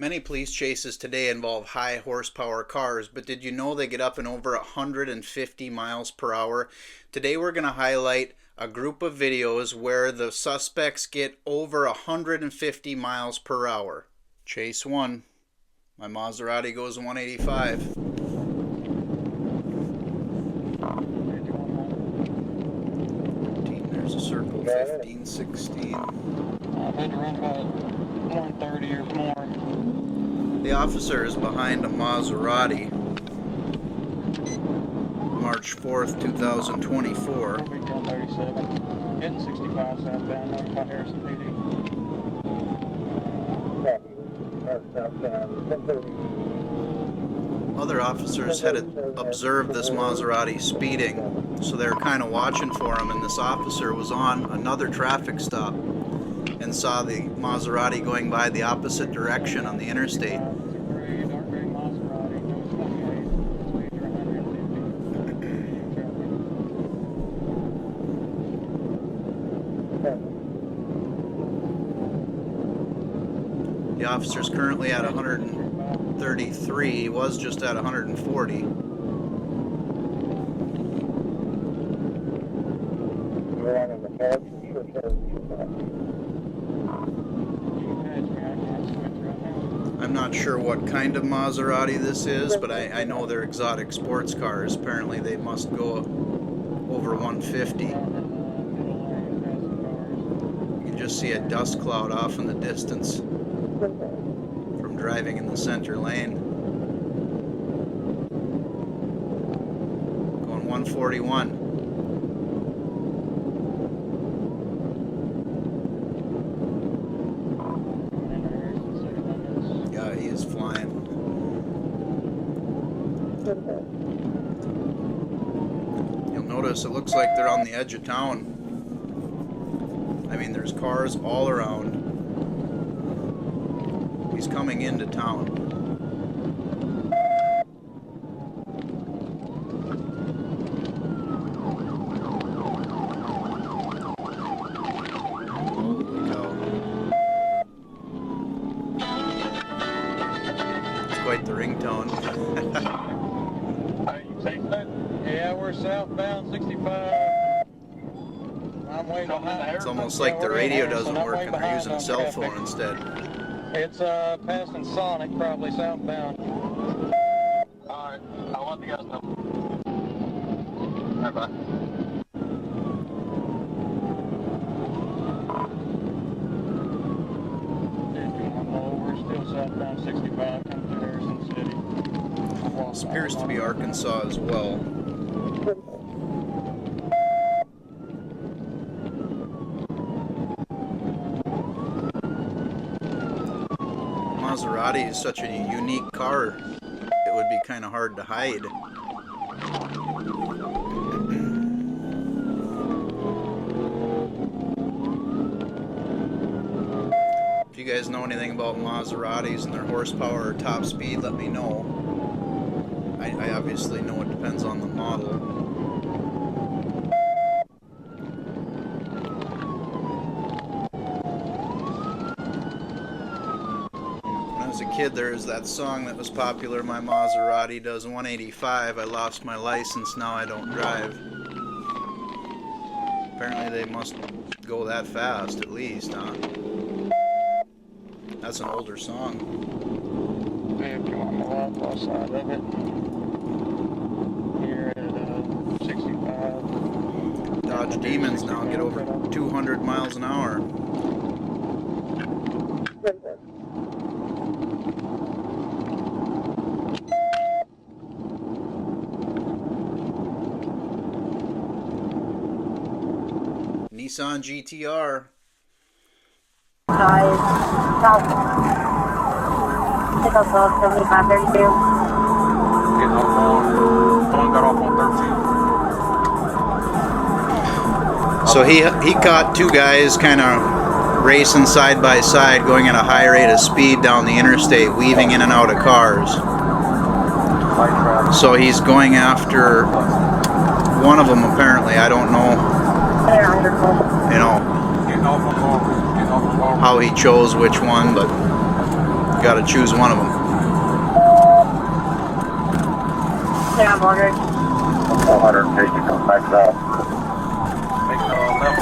Many police chases today involve high horsepower cars, but did you know they get up in over 150 miles per hour? Today we're going to highlight a group of videos where the suspects get over 150 miles per hour. Chase 1. My Maserati goes 185. There's a circle, 15, 16. I've had to run about 130 or more. The officer is behind a Maserati. March 4th, 2024. 37. Hitting 65 southbound, notified Harrison PD. Other officers had observed this Maserati speeding, so they were kind of watching for him, and this officer was on another traffic stop and saw the Maserati going by the opposite direction on the interstate. The officer's currently at 133, he was just at 140. I'm not sure what kind of Maserati this is, but I know they're exotic sports cars. Apparently they must go over 150. You can just see a dust cloud off in the distance from driving in the center lane. Going 141. Yeah, he is flying. You'll notice it looks like they're on the edge of town. I mean, there's cars all around. He's coming into town. Holy cow. It's quite the ringtone. Yeah, we're southbound 65. I'm way behind. It's almost like the radio doesn't work and they're using a cell phone instead. It's passing Sonic, probably southbound. Alright, I'll let you guys know. Bye-bye. We're still southbound 65, coming through Harrison City. This appears to be Arkansas as well. Maserati is such a unique car, it would be kind of hard to hide. If you guys know anything about Maseratis and their horsepower or top speed, let me know. I obviously know it depends on the model. As a kid, there's that song that was popular, My Maserati Does 185. I lost my license, now I don't drive. Apparently they must go that fast, at least, huh? That's an older song. Yeah, if you want the left side of it. Here at 65. Dodge Demons now get over 200 miles an hour. Nissan GT-R. So he caught two guys kind of racing side by side, going at a high rate of speed down the interstate, weaving in and out of cars. So he's going after one of them apparently. I don't know, you know, how he chose which one, but got to choose one of them. Clear on border. 450, come back south.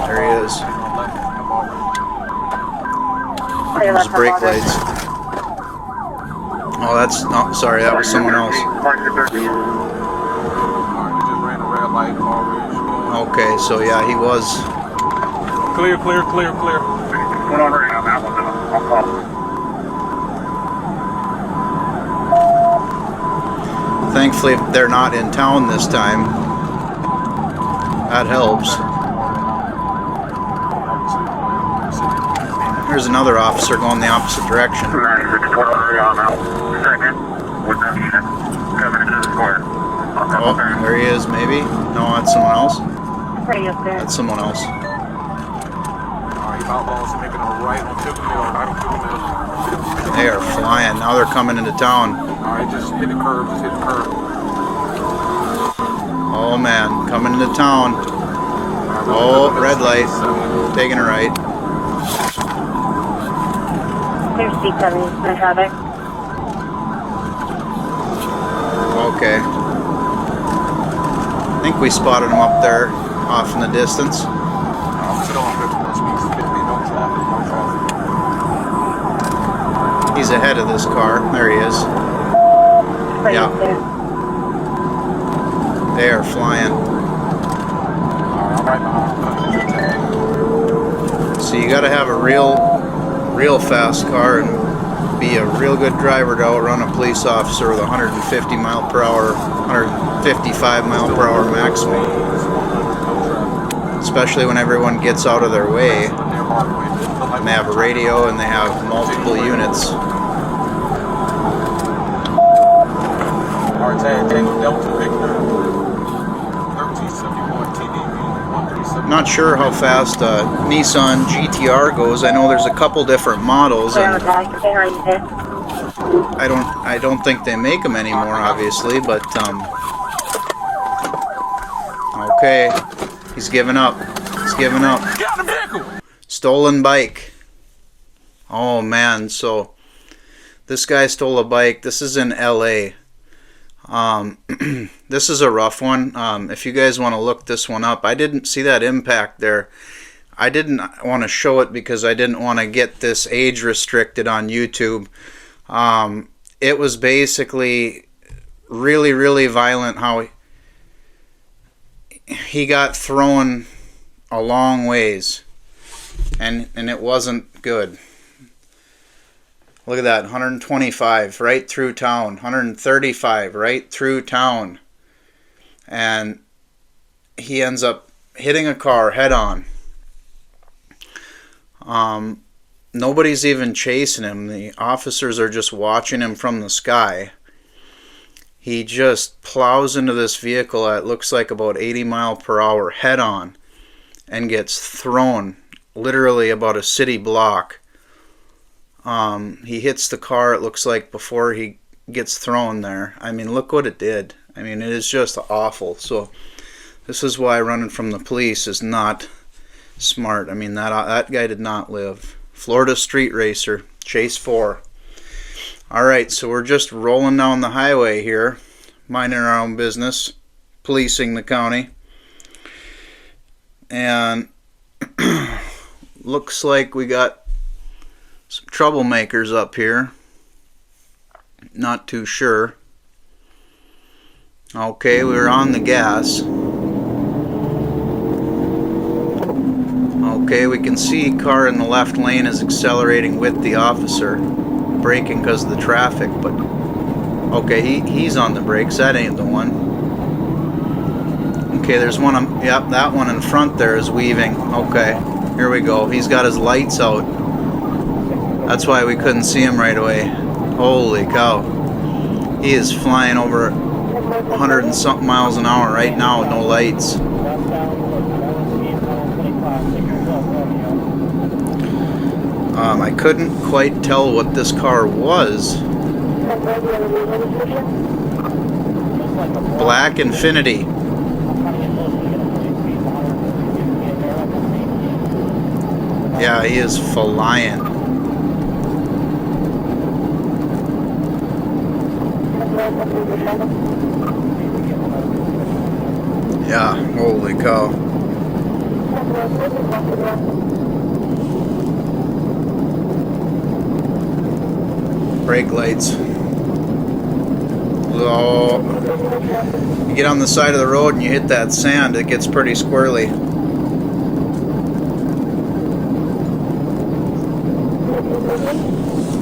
There he is. Clear There's left on brake border. lights. Oh, that's not. Sorry, that was someone else. Okay, so yeah, he was. Clear, clear, clear, clear. Put on ring on that one, I'll call. Thankfully, they're not in town this time. That helps. There's another officer going the opposite direction. Put on ring on that one. Second, with that shit coming into the square. Oh, there he is, maybe? No, that's someone else. Pretty up there. That's someone else. Alright, outlaws are making a right on Pitt Mill, right on Pitt Mill. They are flying. Now they're coming into town. Alright, just hit the curb, just hit the curb. Oh man, coming into town. Oh, red light. Taking a right. Clear C7, no traffic. Okay. I think we spotted him up there, off in the distance. Sit on Pitt Mill, speeds 50, no traffic, no traffic. He's ahead of this car. There he is. Pretty Yeah. up there. They are flying. Alright, I'm right behind. So you got to have a real fast car and be a real good driver to outrun a police officer with 150 mile per hour, 155 mile per hour maximum. Especially when everyone gets out of their way. And they have a radio and they have multiple units. Alright, Tango Delta Victor 1371 TDV 137. Not sure how fast a Nissan GT-R goes. I know there's a couple different models, Clear on and the back, okay, how are you there? I don't think they make them anymore, obviously. But okay, he's giving up. He's giving up. Get out of the vehicle! Stolen bike. Oh man, so this guy stole a bike. This is in LA. This is a rough one. If you guys want to look this one up, I didn't see that impact there. I didn't want to show it because I didn't want to get this age restricted on YouTube. It was basically really, really violent how he got thrown a long ways, and it wasn't good. Look at that, 125 right through town, 135 right through town. And he ends up hitting a car head on. Nobody's even chasing him. The officers are just watching him from the sky. He just plows into this vehicle at looks like about 80 mile per hour head on and gets thrown literally about a city block. He hits the car, it looks like, before he gets thrown there. I mean, look what it did. I mean, it is just awful. So this is why running from the police is not smart. I mean, that guy did not live. Florida street racer, chase 4. Alright, so we're just rolling down the highway here, minding our own business, policing the county. And looks like we got some troublemakers up here. Not too sure. Okay, we're on the gas. Okay, we can see car in the left lane is accelerating with the officer, braking because of the traffic, but okay, he's on the brakes. That ain't the one. Okay, there's one. Yep, that one in front there is weaving. Okay, here we go. He's got his lights out. That's why we couldn't see him right away. Holy cow. He is flying over 100 and something miles an hour right now with no lights. I couldn't quite tell what this car was. Black Infinity. Yeah, he is flying. Yeah, holy cow. Brake lights. Oh, you get on the side of the road and you hit that sand, it gets pretty squirrely.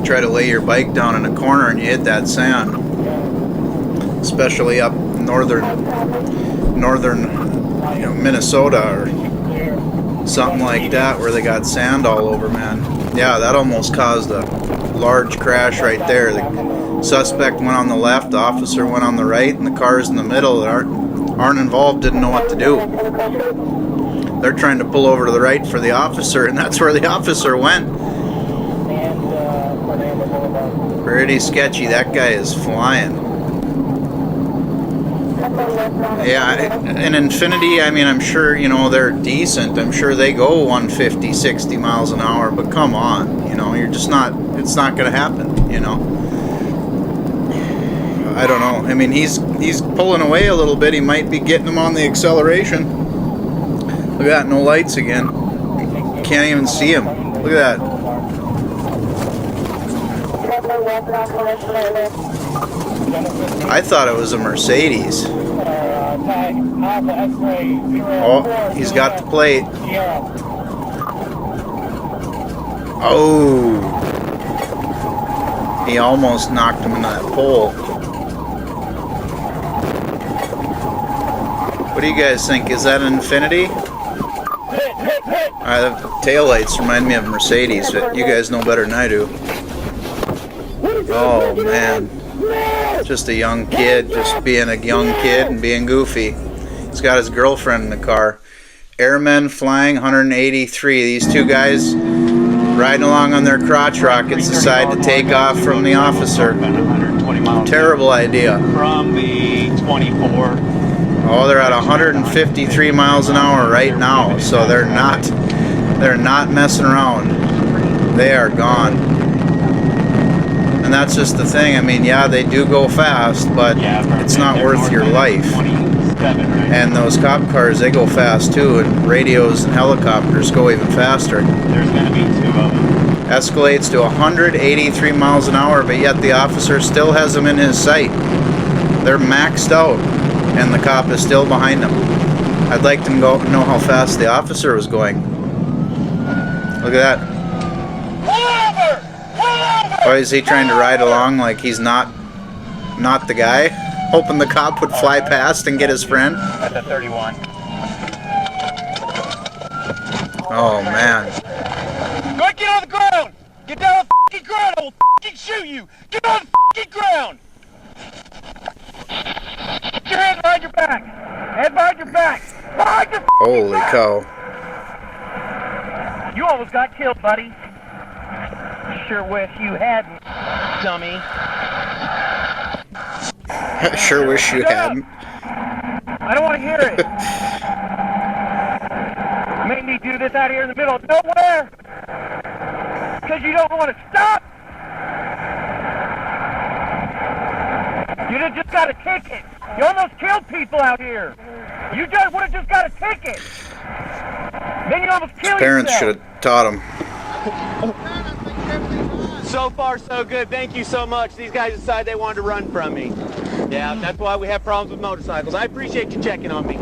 Try to lay your bike down in a corner and you hit that sand, especially up northern Minnesota or something like that where they got sand all over, man. Yeah, that almost caused a large crash right there. The suspect went on the left, the officer went on the right, and the cars in the middle that aren't involved didn't know what to do. They're trying to pull over to the right for the officer, and that's where the officer went. Pretty sketchy. That guy is flying. Yeah, in Infiniti, I mean, I'm sure, you know, they're decent. I'm sure they go 150, 60 miles an hour, but come on, you know, you're just not, it's not going to happen, you know. I don't know. I mean, he's pulling away a little bit. He might be getting him on the acceleration. Look at that, no lights again. Can't even see him. Look at that. I thought it was a Mercedes. Oh, he's got the plate. Oh, he almost knocked him into that pole. What do you guys think? Is that an Infiniti? The taillights remind me of Mercedes, but you guys know better than I do. Oh man, just a young kid, just being a young kid and being goofy. He's got his girlfriend in the car. Airmen flying 183. These two guys riding along on their crotch rockets decide to take off from the officer. Terrible idea. From the 24. Oh, they're at 153 miles an hour right now, so they're not messing around. They are gone. And that's just the thing. I mean, yeah, they do go fast, but it's not worth your life. And those cop cars, they go fast too, and radios and helicopters go even faster. There's going to be two of them. Escalates to 183 miles an hour, but yet the officer still has them in his sight. They're maxed out, and the cop is still behind them. I'd like to know how fast the officer was going. Look at that. Why is he trying to ride along like he's not the guy? Hoping the cop would fly past and get his friend? At the 31. Oh, man. Go ahead, get on the ground! Get down on the f***ing ground! I will f***ing shoot you! Get on the f***ing ground! Put your hands behind your back! Head behind your back! Behind your Holy cow. You almost got killed, buddy. Sure wish you hadn't, dummy. Sure wish you hadn't. I don't want to hear it. Made me do this out here in the middle of nowhere. Because you don't want to stop. You'd have just got a ticket. You almost killed people out here. You just would have just got a ticket. Then you almost killed yourself. Parents should have taught him. So far, so good. Thank you so much. These guys decided they wanted to run from me. Yeah, that's why we have problems with motorcycles. I appreciate you checking on me.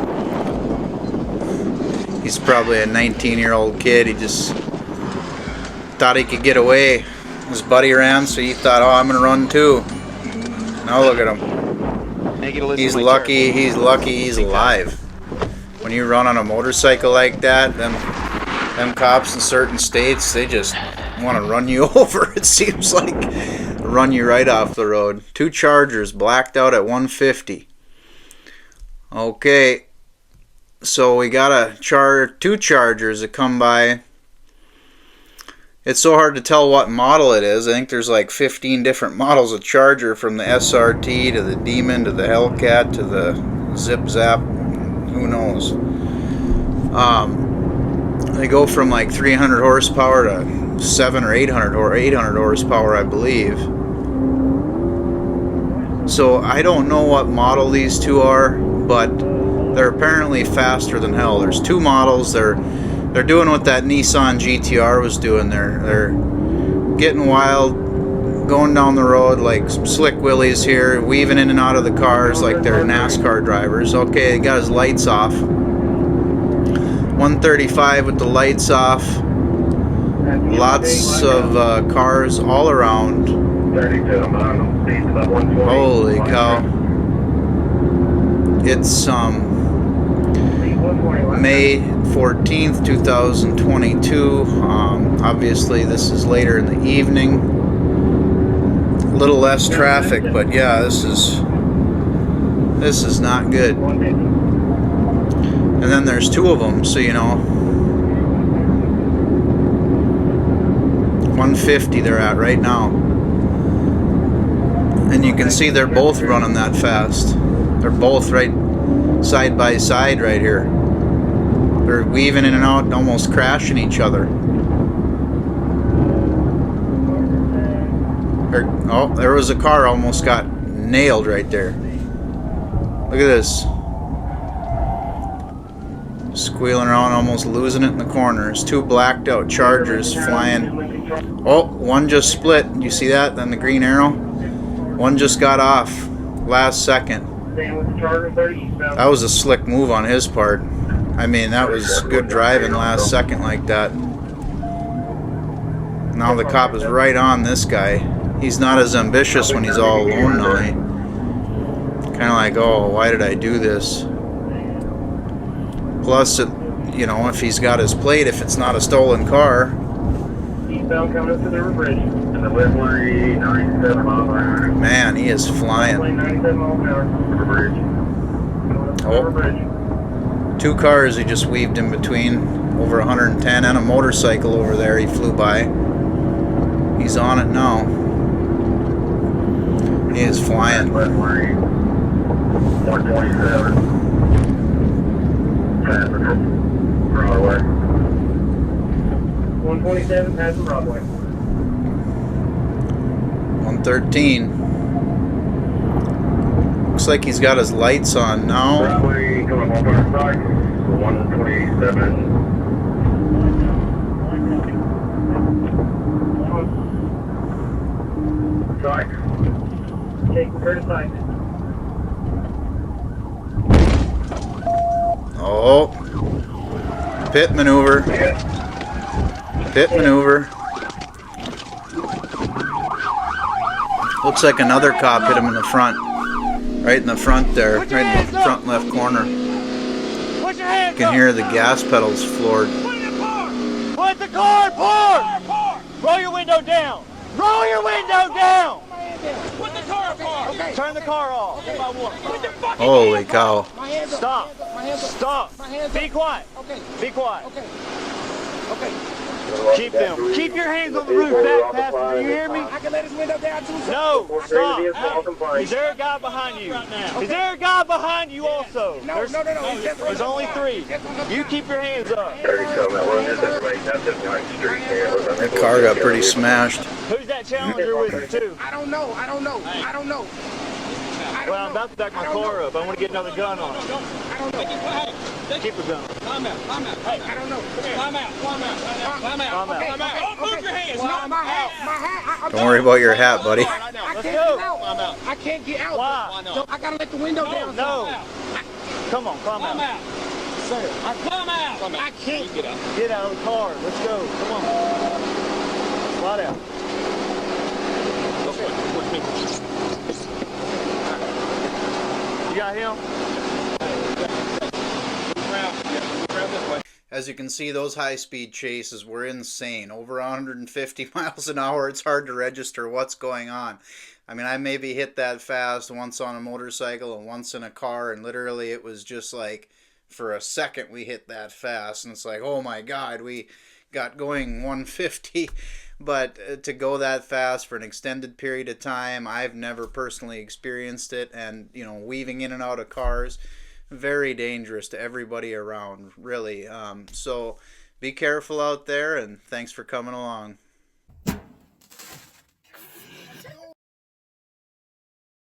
He's probably a 19-year-old kid. He just thought he could get away. His buddy ran, so he thought, oh, I'm going to run too. Now look at him. He's lucky he's alive. When you run on a motorcycle like that, them cops in certain states, they just want to run you over, it seems like. Run you right off the road. 2 Chargers blacked out at 150. Okay, so we got 2 Chargers that come by. It's so hard to tell what model it is. I think there's like 15 different models of Charger, from the SRT to the Demon to the Hellcat to the Zip Zap. Who knows? They go from like 300 horsepower to 700 or 800 horsepower, I believe. So I don't know what model these two are, but they're apparently faster than hell. There's two models. They're doing what that Nissan GT-R was doing. They're getting wild, going down the road like some slick willies here, weaving in and out of the cars like they're NASCAR drivers. Okay, he got his lights off. 135 with the lights off. Lots of cars all around. Holy cow. It's May 14th, 2022. Obviously this is later in the evening. A little less traffic, but yeah, this is not good. And then there's two of them, so you know. 150 they're at right now. And you can see they're both running that fast. They're both right side by side right here. They're weaving in and out, almost crashing each other. Oh, there was a car almost got nailed right there. Look at this. Squealing around, almost losing it in the corners. Two blacked out Chargers flying. Oh, one just split. You see that? Then the green arrow. One just got off last second. That was a slick move on his part. I mean, that was good driving last second like that. Now the cop is right on this guy. He's not as ambitious when he's all alone now. Kind of like, oh, why did I do this? Plus, you know, if he's got his plate, if it's not a stolen car. Eastbound coming up to the river bridge. And the wind 97 miles an hour. Man, he is flying. 97 miles an hour. River bridge. River bridge. Two cars he just weaved in between. Over 110, and a motorcycle over there he flew by. He's on it now. He is flying. 127. Broadway. 127 past Broadway. 113. Looks like he's got his lights on now. Broadway coming up on our side. 127. Side. Take her to side. Oh, pit maneuver. Pit maneuver. Looks like another cop hit him in the front. Right in the front there. Right in the front left corner. You can hear the gas pedals floored. Put the car, park! Roll your window down! Roll your window down! Put the car apart! Okay. Turn the car off. Okay. Holy cow. Stop. Stop. Be quiet. Okay. Be quiet. Okay. Okay. Keep them. Keep your hands on the roof, back passenger. You hear me? I can let his window down too. No. Stop. Is there a guy behind you? Is there a guy behind you also? No. There's only three. You keep your hands up. That car got pretty smashed. Who's that Challenger with you too? I don't know. Well, I'm about to back my car up. I want to get another gun on it. I don't know. Keep the gun. Climb out. Hey, I don't know. Climb out. Don't move your hands. Well, my hat. Don't worry about your hat, buddy. Let's go. I can't get out. Why? So I gotta let the window down. No. Come on, climb out. Sir, climb out. I can't get out. Get out of the car. Let's go. Come on. Slide out. You got him? As you can see, those high-speed chases were insane. Over 150 miles an hour, it's hard to register what's going on. I mean, I maybe hit that fast once on a motorcycle and once in a car, and literally it was just like, for a second we hit that fast, and it's like, oh my God, we got going 150. But to go that fast for an extended period of time, I've never personally experienced it. And, you know, weaving in and out of cars, very dangerous to everybody around, really. So be careful out there, and thanks for coming along.